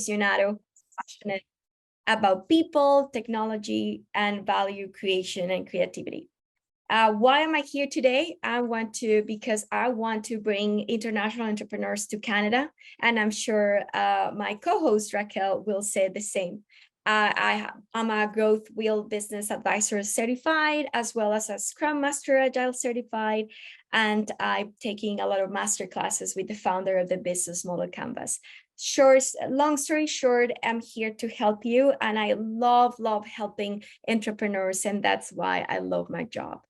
aficionado, passionate about people, technology, and value creation and creativity. Why am I here today? Because I want to bring international entrepreneurs to Canada, and I'm sure my co-host Raquel will say the same. I'm a Growth Wheel Business Advisor certified, as well as a Scrum Master Agile certified, and I'm taking a lot of master classes with the founder of the Business Model Canvas. Long story short, I'm here to help you, and I love helping entrepreneurs, and that's why I love my job.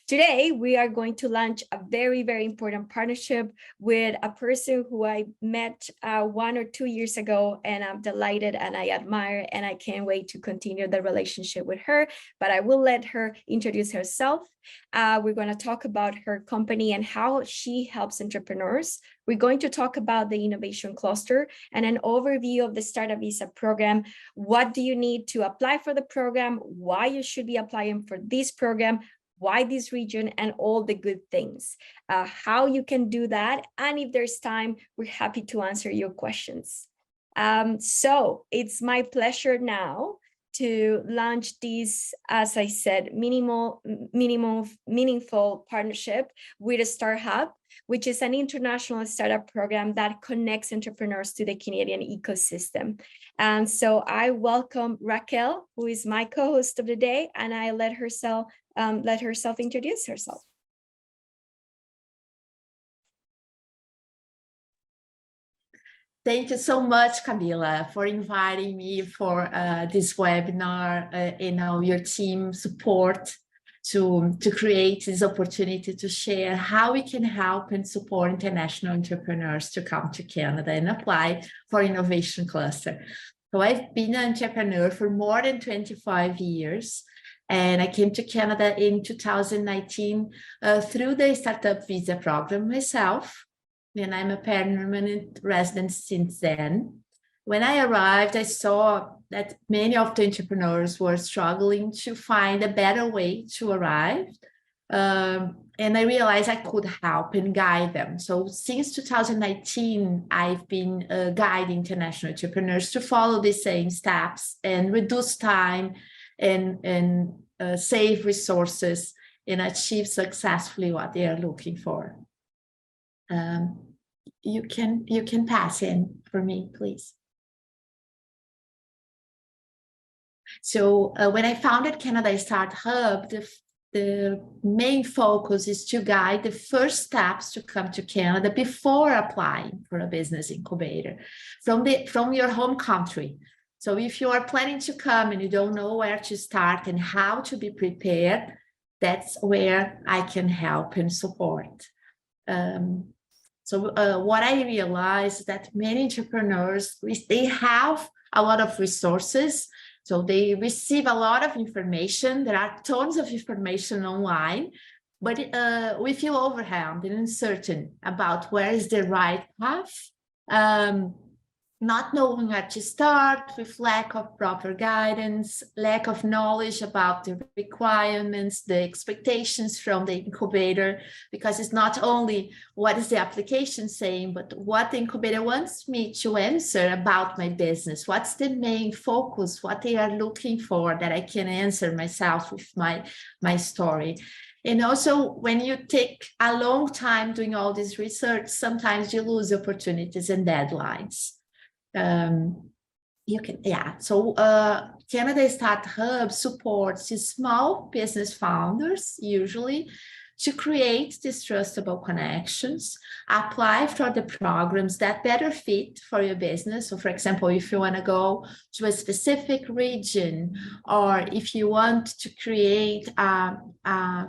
Today, we are going to launch a very important partnership with a person who I met 1 or 2 years ago, and I'm delighted and I admire, and I can't wait to continue the relationship with her, but I will let her introduce herself. We're going to talk about her company and how she helps entrepreneurs. We're going to talk about the innovation cluster and an overview of the Startup Visa program. What do you need to apply for the program? Why you should be applying for this program? Why this region, and all the good things, how you can do that. And if there's time, we're happy to answer your questions. So it's my pleasure now to launch this, as I said, meaningful partnership with a Start Hub, which is an international startup program that connects entrepreneurs to the Canadian ecosystem. And so I welcome Raquel, who is my co-host of the day, and I let herself introduce herself. Thank you so much, Camila, for inviting me for this webinar and your team support to create this opportunity to share how we can help and support international entrepreneurs to come to Canada and apply for Innovation Cluster. So I've been an entrepreneur for more than 25 years. And I came to Canada in 2019 through the Startup Visa program myself. And I'm a permanent resident since then. When I arrived, I saw that many of the entrepreneurs were struggling to find a better way to arrive. And I realized I could help and guide them. So since 2019, I've been guiding international entrepreneurs to follow the same steps and reduce time and save resources and achieve successfully what they are looking for. You can pass in for me, please. So when I founded Canada Start Hub, the main focus is to guide the first steps to come to Canada before applying for a business incubator from your home country. So if you are planning to come and you don't know where to start and how to be prepared, that's where I can help and support. So what I realized is that many entrepreneurs, they have a lot of resources. So they receive a lot of information. There are tons of information online, but we feel overwhelmed and uncertain about where is the right path. Not knowing where to start, with lack of proper guidance, lack of knowledge about the requirements, the expectations from the incubator, because it's not only what is the application saying, but what the incubator wants me to answer about my business. What's the main focus, what they are looking for that I can answer myself with my story. And also, when you take a long time doing all this research, sometimes you lose opportunities and deadlines. So Canada Start Hub supports small business founders, usually, to create these trustable connections, apply for the programs that better fit for your business. So for example, if you want to go to a specific region, or if you want to create a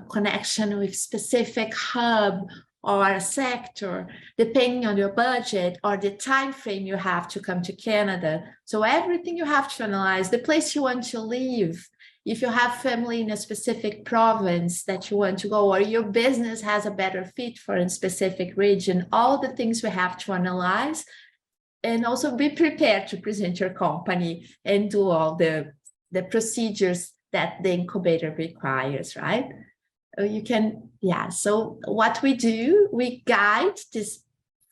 connection with specific hub or a sector, depending on your budget or the time frame you have to come to Canada. So everything you have to analyze, the place you want to live, if you have family in a specific province that you want to go, or your business has a better fit for a specific region, all the things we have to analyze, and also be prepared to present your company and do all the procedures that the incubator requires, right? So what we do, we guide these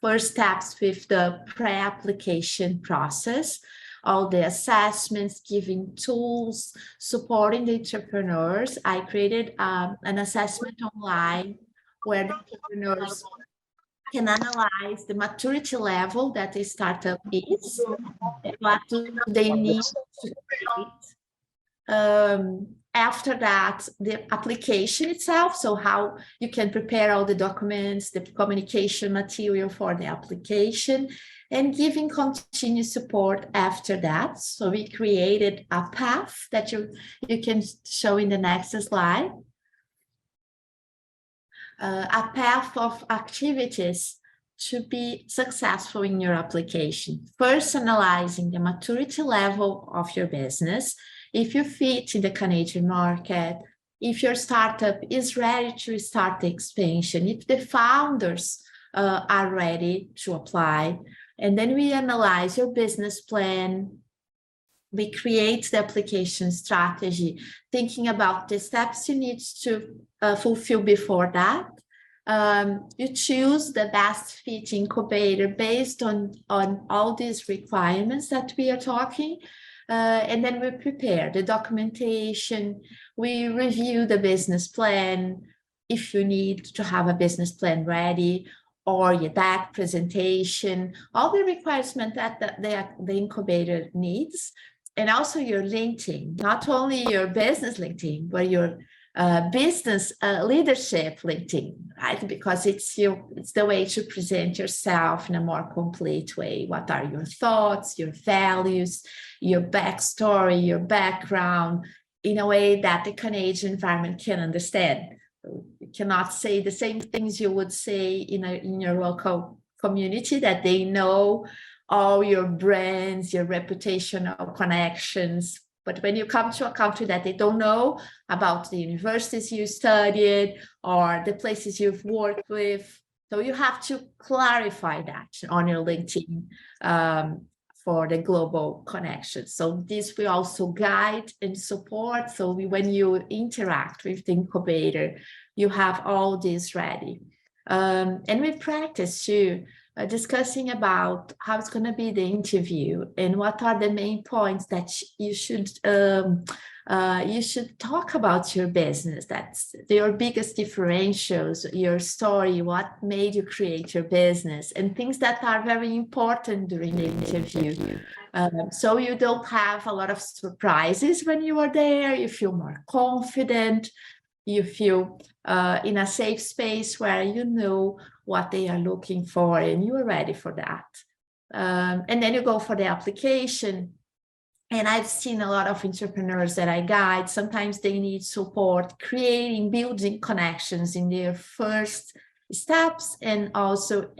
first steps with the pre-application process. all the assessments, giving tools, supporting the entrepreneurs. I created an assessment online where the entrepreneurs can analyze the maturity level that the startup is, and what do they need to create. After that, the application itself, so how you can prepare all the documents, the communication material for the application, and giving continuous support after that. So we created a path that you can show in the next slide. A path of activities to be successful in your application. First, analyzing the maturity level of your business, if you fit in the Canadian market, if your startup is ready to start the expansion, if the founders are ready to apply. And then we analyze your business plan. We create the application strategy, thinking about the steps you need to fulfill before that. You choose the best fit incubator based on all these requirements that we are talking. And then we prepare the documentation, we review the business plan, if you need to have a business plan ready, or your deck presentation, all the requirements that the incubator needs, and also your LinkedIn, not only your business LinkedIn, but your business leadership LinkedIn, right? Because it's the way to present yourself in a more complete way. What are your thoughts, your values, your backstory, your background, in a way that the Canadian environment can understand. You cannot say the same things you would say in your local community, that they know all your brands, your reputational connections. But when you come to a country that they don't know about the universities you studied or the places you've worked with, so you have to clarify that on your LinkedIn for the global connection. So this will also guide and support. So when you interact with the incubator, you have all this ready. And we practice too, discussing about how it's going to be the interview and what are the main points that you should talk about your business. That's your biggest differentials, your story, what made you create your business, and things that are very important during the interview. So you don't have a lot of surprises when you are there. You feel more confident. You feel in a safe space where you know what they are looking for and you are ready for that. And then you go for the application. And I've seen a lot of entrepreneurs that I guide. Sometimes they need support building connections in their first steps, and also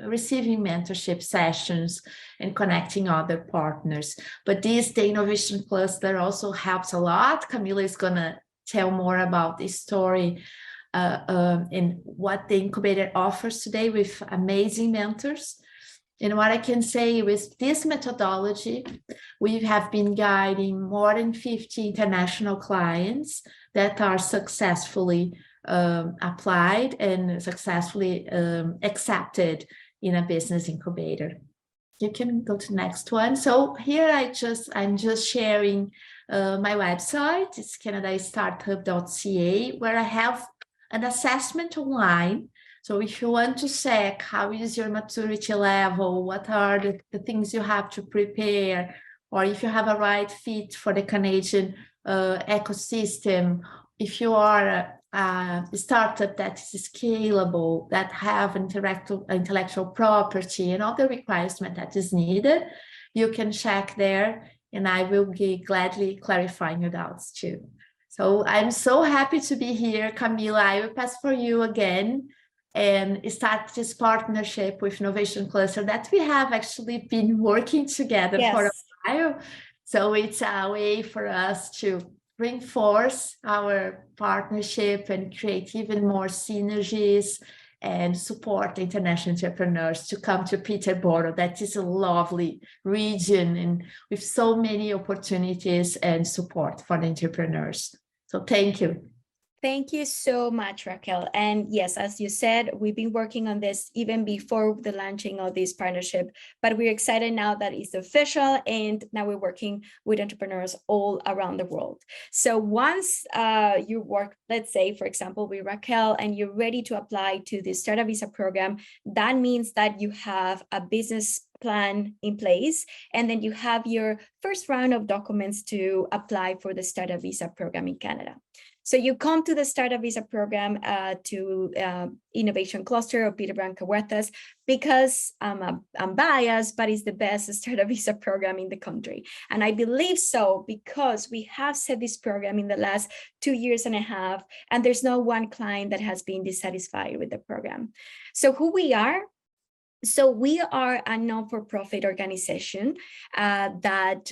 receiving mentorship sessions and connecting other partners. But the Innovation Cluster also helps a lot. Camila is going to tell more about this story and what the incubator offers today with amazing mentors. And what I can say with this methodology, we have been guiding more than 50 international clients that are successfully applied and successfully accepted in a business incubator. You can go to the next one. So here I'm just sharing my website. It's canadastartup.ca, where I have an assessment online. So if you want to check how is your maturity level, what are the things you have to prepare, or if you have a right fit for the Canadian ecosystem, if you are a startup that is scalable, that have intellectual property and all the requirements that is needed, you can check there, and I will be gladly clarifying your doubts too. So I'm so happy to be here, Camila. I will pass for you again and start this partnership with Innovation Cluster that we have actually been working together for a while. So it's a way for us to reinforce our partnership and create even more synergies and support international entrepreneurs to come to Peterborough. That is a lovely region and with so many opportunities and support for the entrepreneurs. So thank you. Thank you so much, Raquel. And yes, as you said, we've been working on this even before the launching of this partnership, but we're excited now that it's official, and now we're working with entrepreneurs all around the world. So once you work, let's say, for example, with Raquel, and you're ready to apply to the Startup Visa program, that means that you have a business plan in place, and then you have your first round of documents to apply for the Startup Visa program in Canada. So you come to the Startup Visa program to Innovation Cluster of Peter Branca Huertas because I'm biased, but it's the best Startup Visa program in the country. And I believe so because we have set this program in the last 2.5 years, and there's no one client that has been dissatisfied with the program. So who we are? So we are a non-for-profit organization that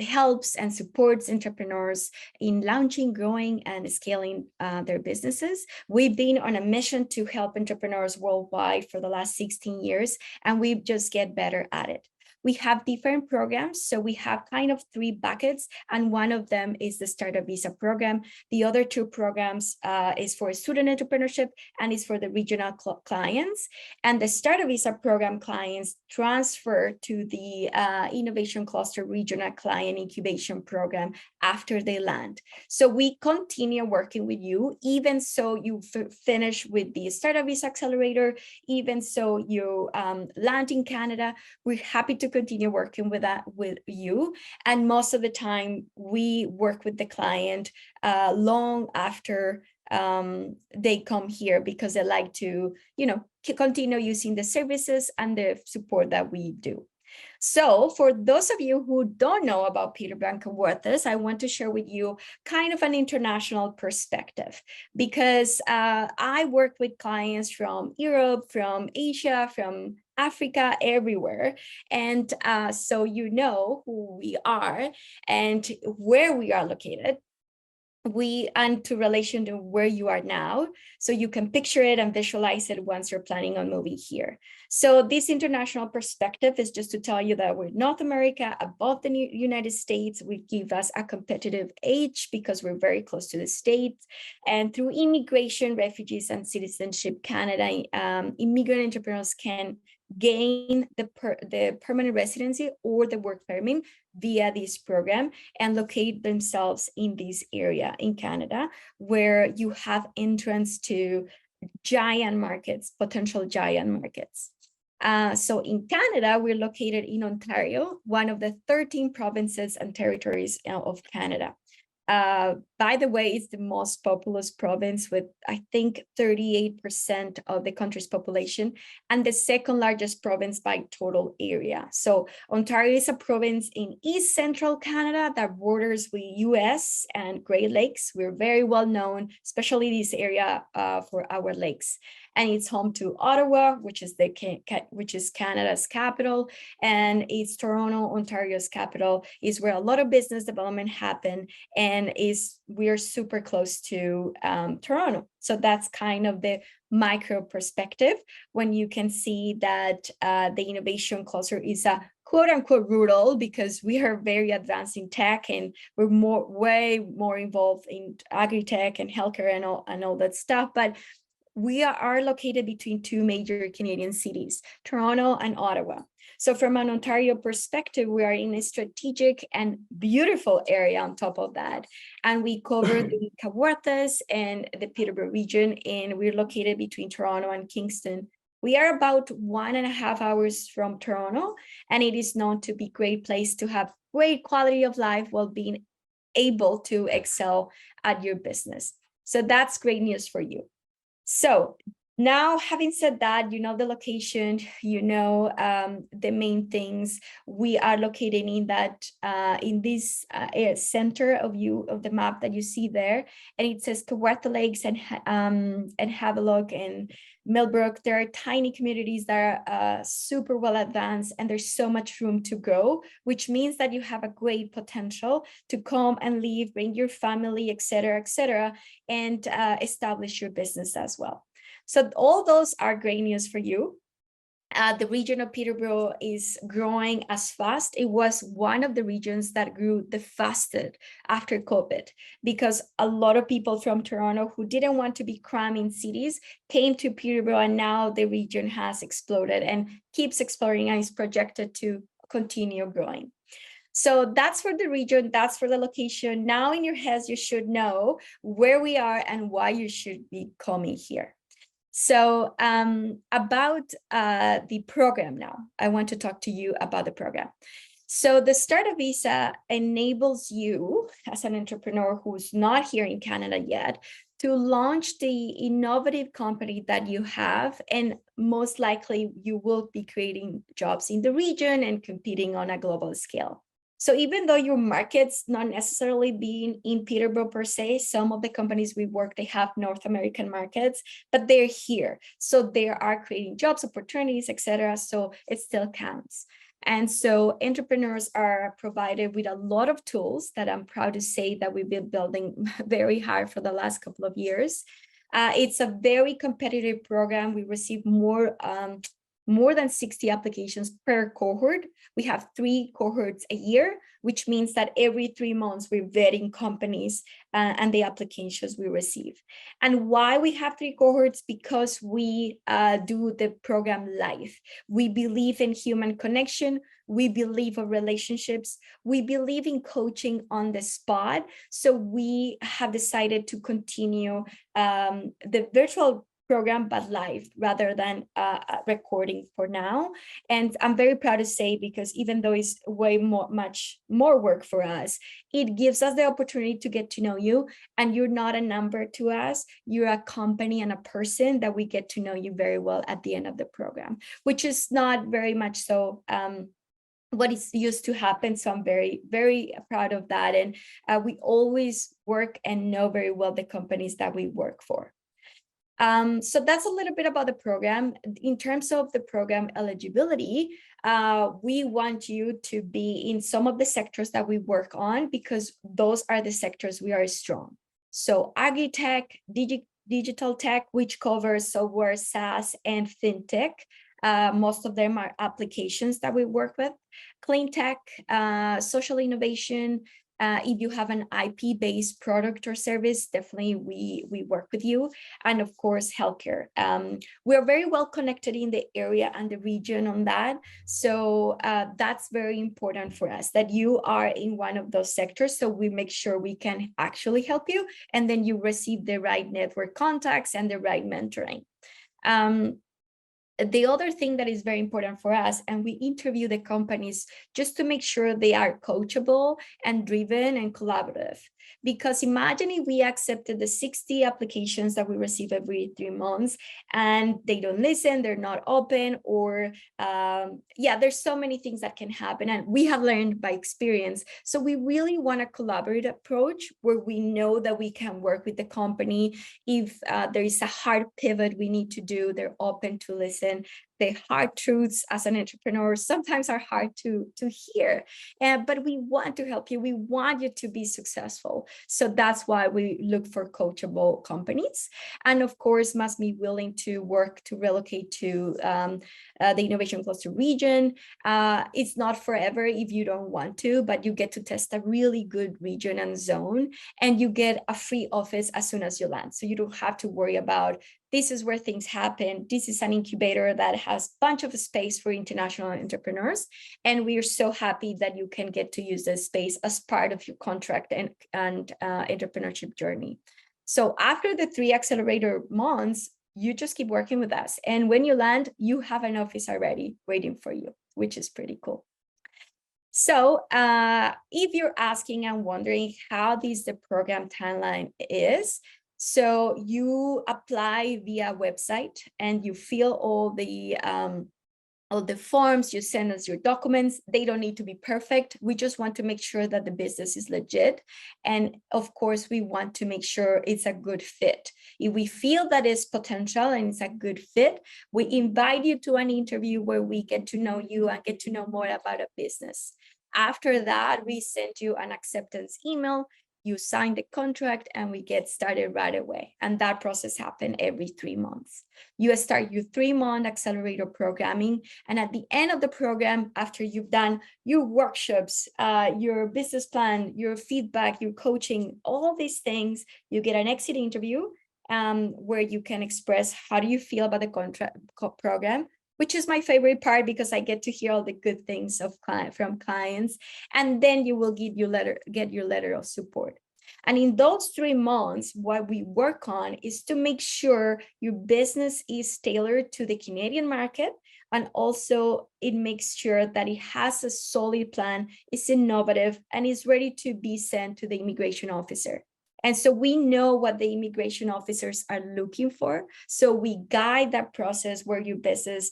helps and supports entrepreneurs in launching, growing, and scaling their businesses. We've been on a mission to help entrepreneurs worldwide for the last 16 years, and we just get better at it. We have different programs. So we have kind of 3 buckets, and one of them is the Startup Visa program. The other 2 programs is for student entrepreneurship and is for the regional clients. And the Startup Visa program clients transfer to the Innovation Cluster Regional Client Incubation Program after they land. So we continue working with you, even so you finish with the Startup Visa Accelerator, even so you land in Canada. We're happy to continue working with you. And most of the time we work with the client long after they come here, because they like to, continue using the services and the support that we do. So for those of you who don't know about Peter Branca Huertas, I want to share with you kind of an international perspective, because I work with clients from Europe, from Asia, from Africa, everywhere. And so you know who we are and where we are located. And to relation to where you are now, so you can picture it and visualize it once you're planning on moving here. So this international perspective is just to tell you that we're North America, above the United States. We give us a competitive edge because we're very close to the States. And through immigration, refugees, and citizenship Canada, immigrant entrepreneurs can gain the permanent residency or the work permit via this program and locate themselves in this area in Canada, where you have entrance to giant markets, potential giant markets. So in Canada, we're located in Ontario, one of the 13 provinces and territories of Canada. By the way, it's the most populous province with, I think, 38% of the country's population, and the second largest province by total area. So Ontario is a province in East Central Canada that borders with US and Great Lakes. We're very well known, especially this area for our lakes. And it's home to Ottawa, which is Canada's capital, and it's Toronto, Ontario's capital, is where a lot of business development happen, and we're super close to Toronto. So that's kind of the micro perspective, when you can see that the innovation cluster is a quote unquote rural, because we are very advanced in tech, and we're way more involved in agri-tech and healthcare and all that stuff. But we are located between 2 major Canadian cities, Toronto and Ottawa. So from an Ontario perspective, we are in a strategic and beautiful area on top of that. And we cover the Huertas and the Peterborough region, and we're located between Toronto and Kingston. We are about 1.5 hours from Toronto, and it is known to be a great place to have great quality of life while being able to excel at your business. So that's great news for you. So now, having said that, you know the location, you know the main things. We are located in that in this center of the map that you see there, and it says Huerta Lakes and Havelock and Millbrook. There are tiny communities that are super well advanced, and there's so much room to grow, which means that you have a great potential to come and live, bring your family, et cetera, and establish your business as well. So all those are great news for you. The region of Peterborough is growing as fast. It was one of the regions that grew the fastest after COVID, because a lot of people from Toronto who didn't want to be crammed in cities came to Peterborough, and now the region has exploded and keeps exploring and is projected to continue growing. So that's for the region, that's for the location. Now in your heads, you should know where we are and why you should be coming here. So about the program now, I want to talk to you about the program. So the Startup Visa enables you as an entrepreneur who's not here in Canada yet to launch the innovative company that you have, and most likely you will be creating jobs in the region and competing on a global scale. So even though your market's not necessarily being in Peterborough per se, some of the companies we work, they have North American markets, but they're here. So they are creating jobs, opportunities, etc. So it still counts. And so entrepreneurs are provided with a lot of tools that I'm proud to say that we've been building very hard for the last couple of years. It's a very competitive program. We receive more than 60 applications per cohort. We have 3 cohorts a year, which means that every 3 months we're vetting companies and the applications we receive. And why we have 3 cohorts? Because we do the program live. We believe in human connection. We believe in relationships. We believe in coaching on the spot. So we have decided to continue the virtual program, but live rather than recording for now. And I'm very proud to say, because even though it's much more work for us, it gives us the opportunity to get to know you, and you're not a number to us. You're a company and a person that we get to know you very well at the end of the program, which is not very much so what is used to happen. So I'm very, very proud of that. And we always work and know very well the companies that we work for. So that's a little bit about the program. In terms of the program eligibility, we want you to be in some of the sectors that we work on, because those are the sectors we are strong. So agri-tech, digital tech, which covers software, SaaS, and fintech. Most of them are applications that we work with. Clean tech, social innovation. If you have an IP-based product or service, definitely we work with you. And of course, healthcare. We're very well connected in the area and the region on that. So that's very important for us, that you are in one of those sectors. So we make sure we can actually help you, and then you receive the right network contacts and the right mentoring. The other thing that is very important for us, and we interview the companies just to make sure they are coachable and driven and collaborative. Because imagine if we accepted the 60 applications that we receive every 3 months and they don't listen, they're not open, or there's so many things that can happen, and we have learned by experience. So we really want a collaborative approach where we know that we can work with the company. If there is a hard pivot we need to do, they're open to listen. The hard truths as an entrepreneur sometimes are hard to hear, but we want to help you. We want you to be successful. So that's why we look for coachable companies. And of course, must be willing to work to relocate to the Innovation Cluster region. It's not forever if you don't want to, but you get to test a really good region and zone, and you get a free office as soon as you land. So you don't have to worry about, this is where things happen. This is an incubator that has a bunch of space for international entrepreneurs. And we are so happy that you can get to use this space as part of your contract and entrepreneurship journey. So after the 3 accelerator months, you just keep working with us. And when you land, you have an office already waiting for you, which is pretty cool. So if you're asking and wondering how the program timeline is, so you apply via website and you fill all the forms, you send us your documents. They don't need to be perfect. We just want to make sure that the business is legit. And of course, we want to make sure it's a good fit. If we feel that it's potential and it's a good fit, we invite you to an interview where we get to know you and get to know more about a business. After that, we send you an acceptance email. you sign the contract, and we get started right away. And that process happens every 3 months. You start your 3-month accelerator programming. And at the end of the program, after you've done your workshops, your business plan, your feedback, your coaching, all these things, you get an exit interview where you can express how do you feel about the contract program, which is my favorite part because I get to hear all the good things from clients. And then you will get your letter of support. And in those 3 months, what we work on is to make sure your business is tailored to the Canadian market. And also it makes sure that it has a solid plan, is innovative, and is ready to be sent to the immigration officer. And so we know what the immigration officers are looking for. So we guide that process where your business,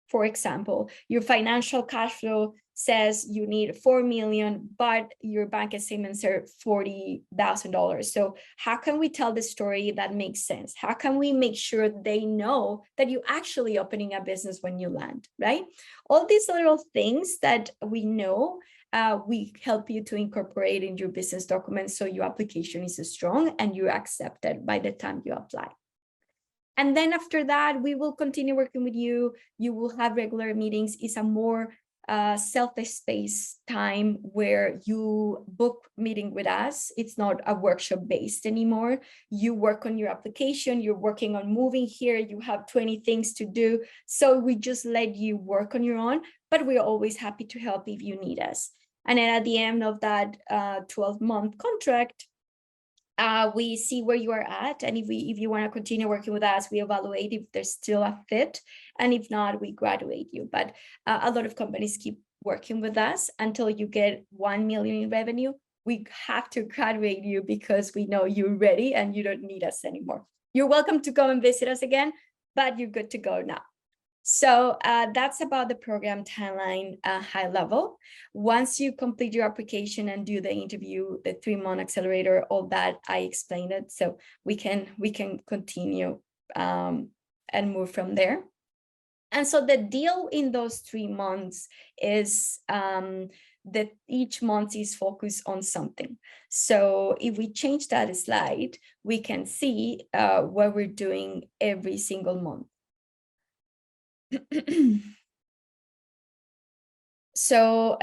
for example, your financial cash flow says you need 4 million, but your bank statements are $40,000. So how can we tell the story that makes sense? How can we make sure they know that you're actually opening a business when you land, right? All these little things that we know, we help you to incorporate in your business documents so your application is strong and you're accepted by the time you apply. And then after that, we will continue working with you. You will have regular meetings. It's a more self-spaced time where you book meeting with us. It's not a workshop based anymore. You work on your application. You're working on moving here. You have 20 things to do. So we just let you work on your own, but we're always happy to help if you need us. And then at the end of that 12-month contract, we see where you are at, and if you want to continue working with us, we evaluate if there's still a fit, and if not, we graduate you. But a lot of companies keep working with us until you get 1 million in revenue. We have to graduate you because we know you're ready and you don't need us anymore. You're welcome to go and visit us again, but you're good to go now. So that's about the program timeline, high level. Once you complete your application and do the interview, the 3-month accelerator, all that, I explained it. So we can continue and move from there. And so the deal in those 3 months is that each month is focused on something. So if we change that slide, we can see what we're doing every single month. So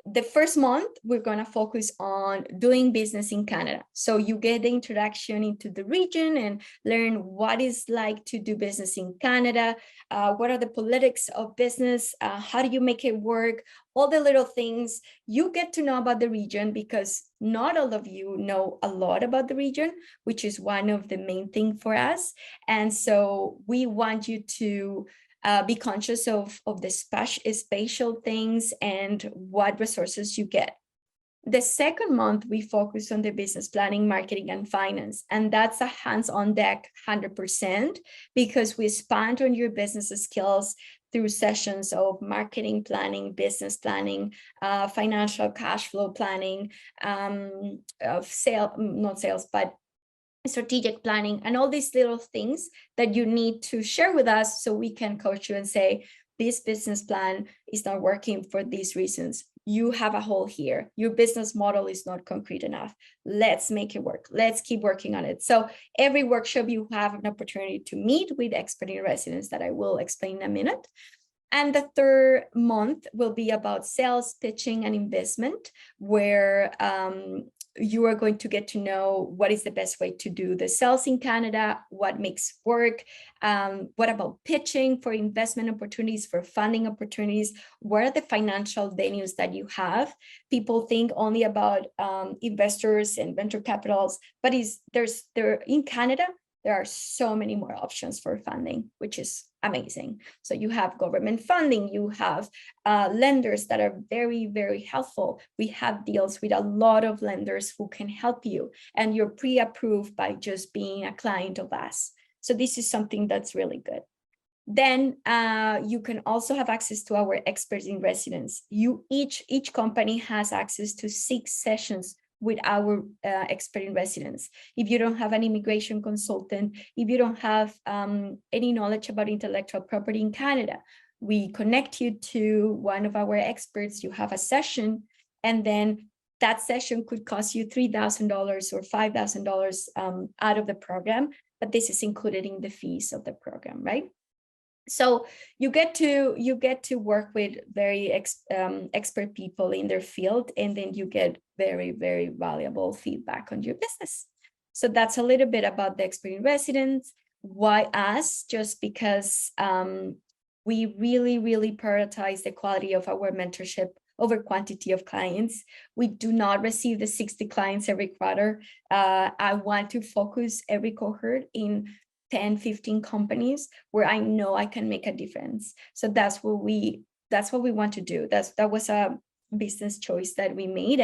the first month, we're going to focus on doing business in Canada. So you get the introduction into the region and learn what it's like to do business in Canada. What are the politics of business? How do you make it work? All the little things you get to know about the region, because not all of you know a lot about the region, which is one of the main things for us. And so we want you to be conscious of the spatial things and what resources you get. The second month, we focus on the business planning, marketing, and finance. And that's a hands-on deck 100%, because we expand on your business skills through sessions of marketing planning, business planning, financial cash flow planning, of strategic planning, and all these little things that you need to share with us so we can coach you and say, this business plan is not working for these reasons. You have a hole here. Your business model is not concrete enough. Let's make it work. Let's keep working on it. So every workshop, you have an opportunity to meet with expert in residence that I will explain in a minute. And the third month will be about sales, pitching, and investment, where you are going to get to know what is the best way to do the sales in Canada, what makes work, what about pitching for investment opportunities, for funding opportunities, what are the financial venues that you have. People think only about investors and venture capitals, but in Canada, there are so many more options for funding, which is amazing. So you have government funding, you have lenders that are very, very helpful. We have deals with a lot of lenders who can help you, and you're pre-approved by just being a client of us. So this is something that's really good. Then you can also have access to our experts in residence. Each company has access to 6 sessions with our expert in residence. If you don't have an immigration consultant, if you don't have any knowledge about intellectual property in Canada, we connect you to one of our experts. You have a session, and then that session could cost you $3,000 or $5,000 out of the program, but this is included in the fees of the program, right? So you get to work with very expert people in their field, and then you get very, very valuable feedback on your business. So that's a little bit about the expert in residence. Why us? Just because we really, really prioritize the quality of our mentorship over quantity of clients. We do not receive the 60 clients every quarter. I want to focus every cohort in 10, 15 companies where I know I can make a difference. So that's what we want to do. That was a business choice that we made,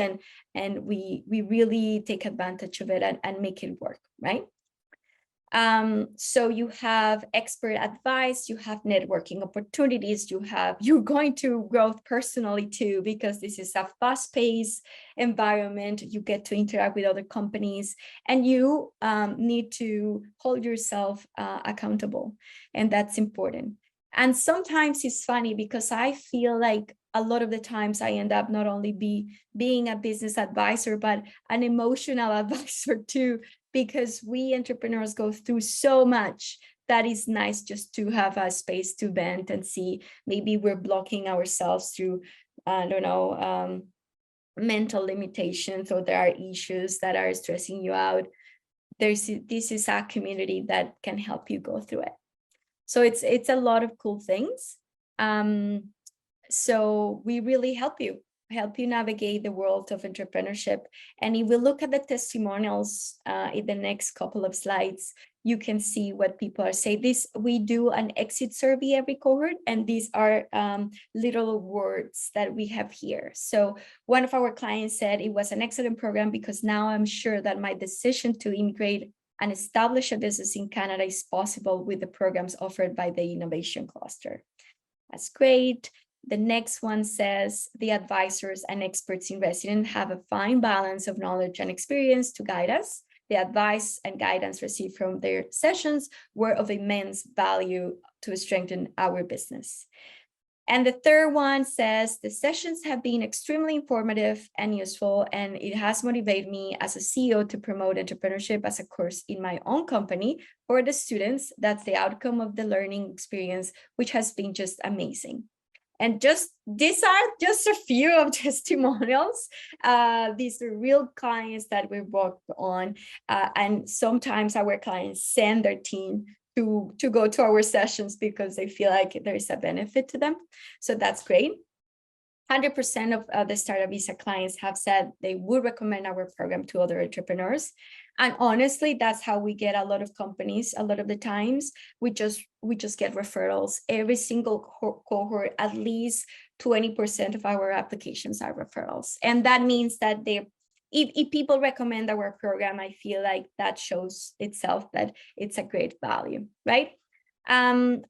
and we really take advantage of it and make it work, right? So you have expert advice, you have networking opportunities, you're going to grow personally too, because this is a fast-paced environment. You get to interact with other companies, and you need to hold yourself accountable, and that's important. And sometimes it's funny because I feel like a lot of the times I end up not only being a business advisor, but an emotional advisor too, because we entrepreneurs go through so much that is nice just to have a space to vent and see maybe we're blocking ourselves through, I don't know, mental limitations, or there are issues that are stressing you out. This is a community that can help you go through it. So it's a lot of cool things. So we really help you navigate the world of entrepreneurship. And if we look at the testimonials in the next couple of slides, you can see what people are saying. We do an exit survey every cohort, and these are little words that we have here. So one of our clients said it was an excellent program because now I'm sure that my decision to immigrate and establish a business in Canada is possible with the programs offered by the Innovation Cluster. That's great. The next one says the advisors and experts in residence have a fine balance of knowledge and experience to guide us. The advice and guidance received from their sessions were of immense value to strengthen our business. And the third one says the sessions have been extremely informative and useful, and it has motivated me as a CEO to promote entrepreneurship as a course in my own company for the students. That's the outcome of the learning experience, which has been just amazing. And these are just a few of testimonials. These are real clients that we worked on. And sometimes our clients send their team to go to our sessions because they feel like there is a benefit to them. So that's great. 100% of the Startup Visa clients have said they would recommend our program to other entrepreneurs. And honestly, that's how we get a lot of companies. A lot of the times we just get referrals. Every single cohort, at least 20% of our applications are referrals. And that means that if people recommend our program, I feel like that shows itself that it's a great value, right?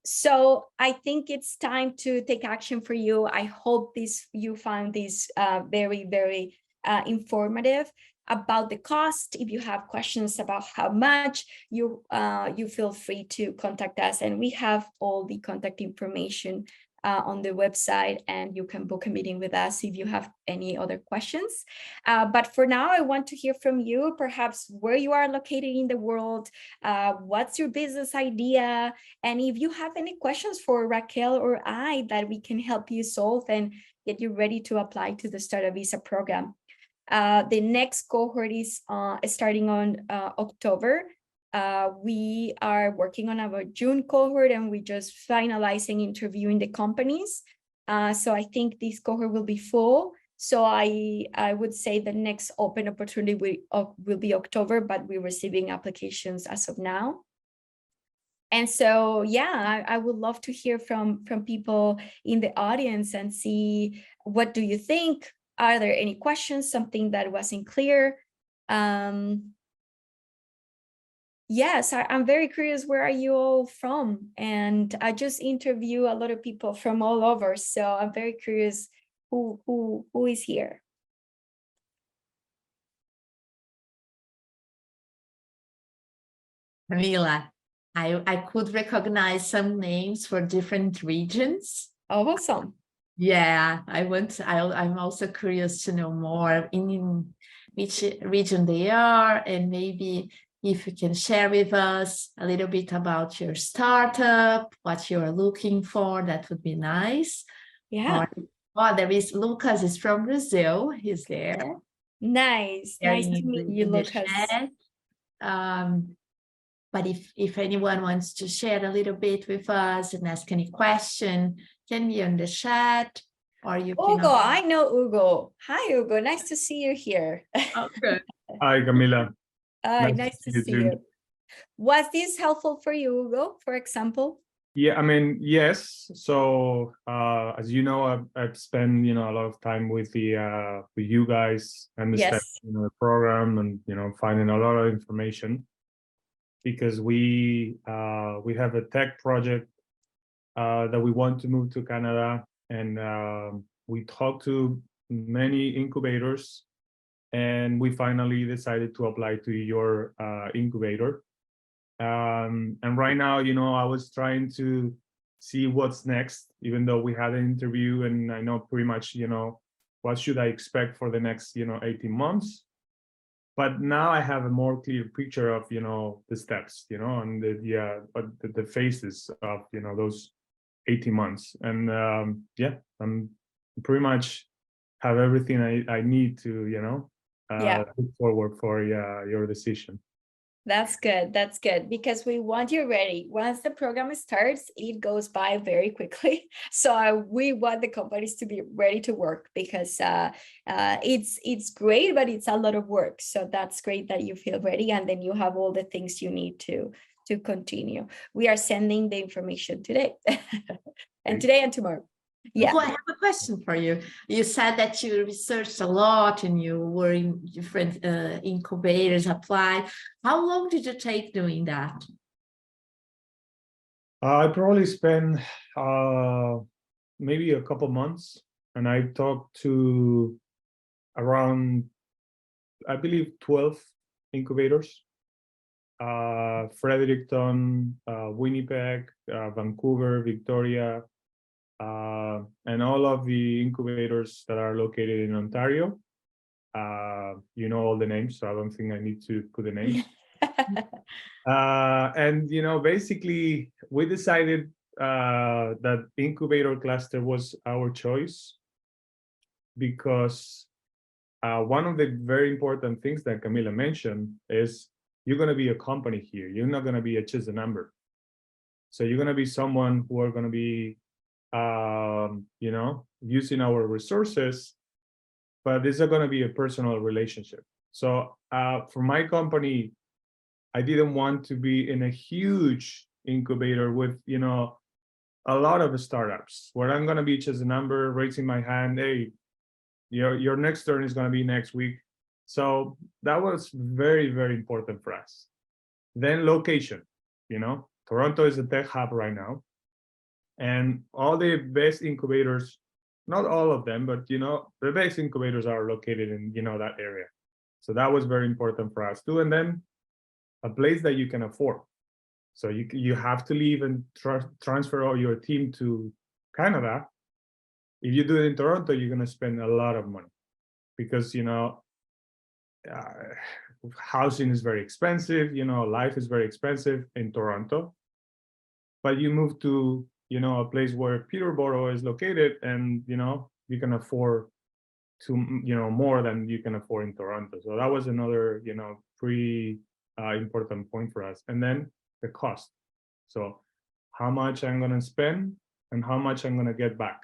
So I think it's time to take action for you. I hope you found this very, very informative. About the cost, if you have questions about how much, you feel free to contact us, and we have all the contact information on the website, and you can book a meeting with us if you have any other questions. But for now, I want to hear from you, perhaps where you are located in the world, what's your business idea, and if you have any questions for Raquel or I that we can help you solve and get you ready to apply to the Startup Visa program. The next cohort is starting on October. We are working on our June cohort, and we're just finalizing interviewing the companies. So I think this cohort will be full. So I would say the next open opportunity will be October, but we're receiving applications as of now. And so, yeah, I would love to hear from people in the audience and see, what do you think? Are there any questions, something that wasn't clear? Yes, I'm very curious, where are you all from? And I just interview a lot of people from all over, so I'm very curious who is here. Camila, I could recognize some names for different regions. Awesome. Yeah, I'm also curious to know more in which region they are, and maybe if you can share with us a little bit about your startup, what you are looking for, that would be nice. Yeah. Oh, there is Lucas is from Brazil. He's there. Nice. There Nice to meet you, in the Lucas. chat. But if anyone wants to share a little bit with us and ask any question, can be on the chat, or you can. Hugo, I know Hugo. Hi, Hugo. Nice to see you here. Okay. Hi, Camila. Nice to see you see too. you. Was this helpful for you, Hugo, for example? Yeah, I mean, yes. So, as you know, I've spent, a lot of time with with you guys, understanding, Yes. the program, and finding a lot of information, because we have a tech project that we want to move to Canada, and we talked to many incubators, and we finally decided to apply to your incubator. And right now, I was trying to see what's next, even though we had an interview and I know pretty much, what should I expect for the next, 18 months. But now I have a more clear picture of, the steps, and the phases of, those 18 months. And yeah, I'm pretty much have everything I need to, Yeah. look forward for your decision. That's good. That's good, because we want you ready. Once the program starts, it goes by very quickly. So we want the companies to be ready to work, because it's great, but it's a lot of work. So that's great that you feel ready, and then you have all the things you need to continue. We are sending the information today, and today and tomorrow. Yeah. Well, I have a question for you. You said that you researched a lot and you were in different incubators, applied. How long did you take doing that? I probably spent maybe a couple months, and I talked to around, I believe, 12 incubators. Fredericton, Winnipeg, Vancouver, Victoria, and all of the incubators that are located in Ontario. You know all the names, so I don't think I need to put the names. And basically we decided that incubator cluster was our choice, because one of the very important things that Camila mentioned is you're going to be a company here. You're not going to be just a number. So you're going to be someone who are going to be using our resources, but this is going to be a personal relationship. So for my company, I didn't want to be in a huge incubator with, a lot of startups where I'm going to be just a number raising my hand. Hey, your next turn is going to be next week. So that was very, very important for us. Then location, Toronto is a tech hub right now. And all the best incubators, not all of them, but, the best incubators are located in, that area. So that was very important for us too. And then a place that you can afford. So you have to leave and transfer all your team to Canada. If you do it in Toronto, you're going to spend a lot of money, because housing is very expensive. Life is very expensive in Toronto. But you move to a place where Peterborough is located, and you can afford to more than you can afford in Toronto. So that was another pretty important point for us. And then the cost. So how much I'm going to spend and how much I'm going to get back.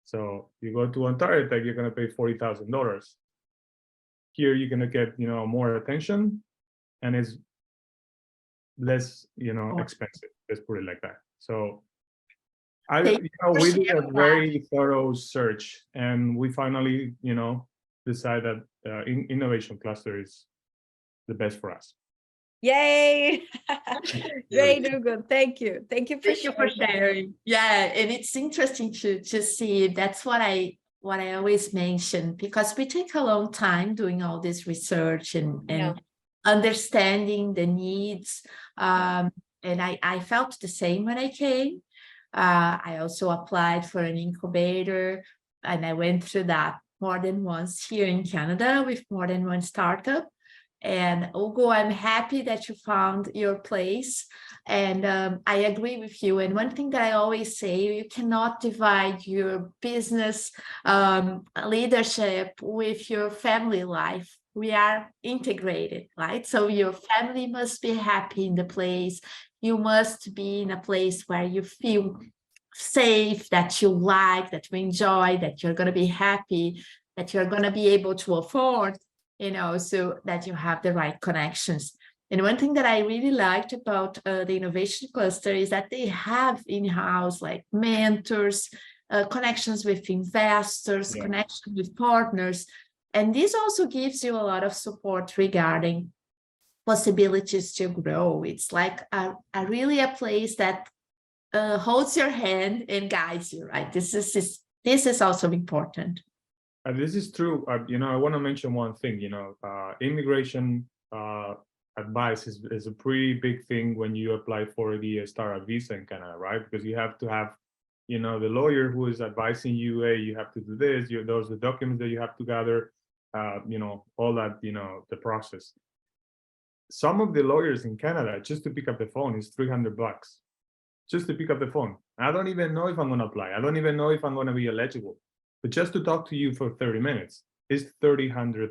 So you go to Ontario Tech, you're going to pay $40,000. Here you're going to get more attention, and it's less expensive. Let's put it like that. So we did a very thorough search, and we finally decided that Innovation Cluster is the best for us. Yay! Great, Hugo. Thank you. Thank you for sharing. Yeah, and it's interesting to see. That's what I always mention, because we take a long time doing all this research and understanding the needs. And I felt the same when I came. I also applied for an incubator, and I went through that more than once here in Canada with more than one startup. And Hugo, I'm happy that you found your place. And I agree with you. And one thing that I always say, you cannot divide your business leadership with your family life. We are integrated, right? So your family must be happy in the place. You must be in a place where you feel safe, that you like, that you enjoy, that you're going to be happy, that you're going to be able to afford, so that you have the right connections. And one thing that I really liked about the innovation cluster is that they have in-house like mentors, connections with investors, connections with partners. And this also gives you a lot of support regarding possibilities to grow. It's like a really a place that holds your hand and guides you, right? This is also important. This is true. I want to mention one thing. Immigration advice is a pretty big thing when you apply for the startup visa in Canada, right? Because you have to have, the lawyer who is advising you, hey, you have to do this. Those are the documents that you have to gather. All that. The process. Some of the lawyers in Canada, just to pick up the phone, is $300, just to pick up the phone. I don't even know if I'm going to apply. I don't even know if I'm going to be eligible. But just to talk to you for 30 minutes is $300.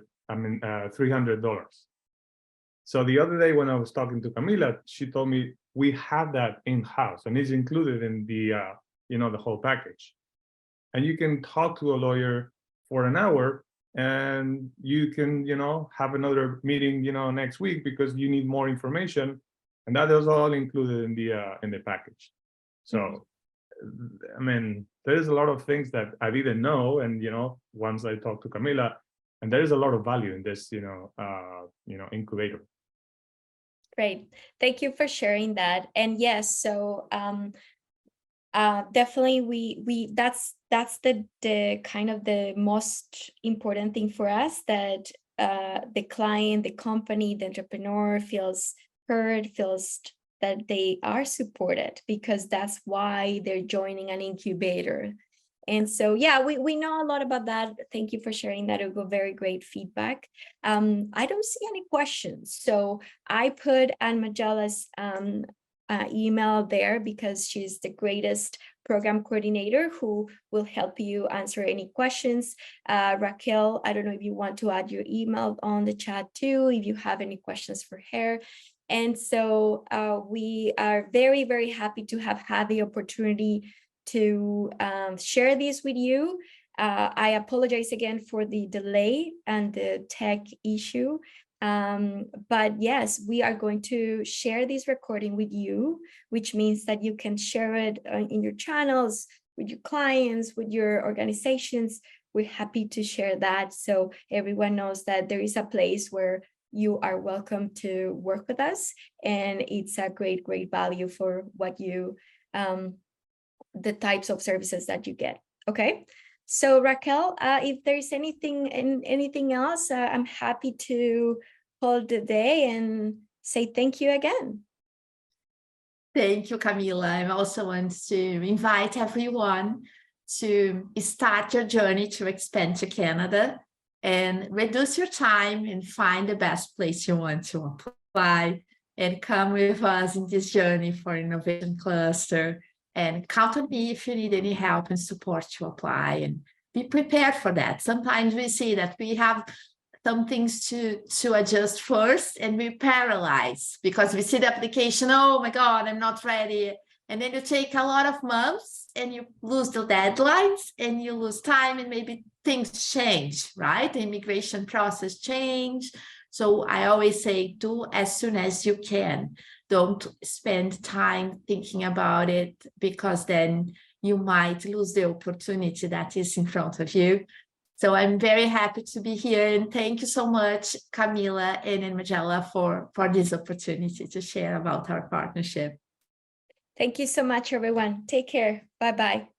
So the other day when I was talking to Camila, she told me we have that in-house and it's included in the the whole package. And you can talk to a lawyer for an hour and you can have another meeting next week because you need more information, and that is all included in the package. So I mean, there's a lot of things that I didn't know, and once I talked to Camila, and there is a lot of value in this, incubator. Great, thank you for sharing that. And yes, so definitely we that's the kind of the most important thing for us, that the client, the company, the entrepreneur feels heard, feels that they are supported, because that's why they're joining an incubator. And so, yeah, we know a lot about that. Thank you for sharing that, Hugo. Very great feedback. I don't see any questions. So I put Anne Magella's email there because she's the greatest program coordinator who will help you answer any questions. Raquel, I don't know if you want to add your email on the chat too, if you have any questions for her. And so we are very, very happy to have had the opportunity to share this with you. I apologize again for the delay and the tech issue. But yes, we are going to share this recording with you, which means that you can share it in your channels, with your clients, with your organizations. We're happy to share that, so everyone knows that there is a place where you are welcome to work with us, and it's a great value for what you the types of services that you get. Okay, so Raquel, if there's anything else, I'm happy to hold the day and say thank you again. Thank you, Camila. I also want to invite everyone to start your journey to expand to Canada and reduce your time and find the best place you want to apply, and come with us in this journey for Innovation Cluster. And count on me if you need any help and support to apply, and be prepared for that. Sometimes we see that we have some things to adjust first, and we paralyze because we see the application, oh my God, I'm not ready. And then you take a lot of months and you lose the deadlines and you lose time, and maybe things change, right? The immigration process change. So I always say, do as soon as you can. Don't spend time thinking about it, because then you might lose the opportunity that is in front of you. So I'm very happy to be here, and thank you so much, Camila and Magella, for this opportunity to share about our partnership. Thank you so much, everyone. Take care. Bye-bye.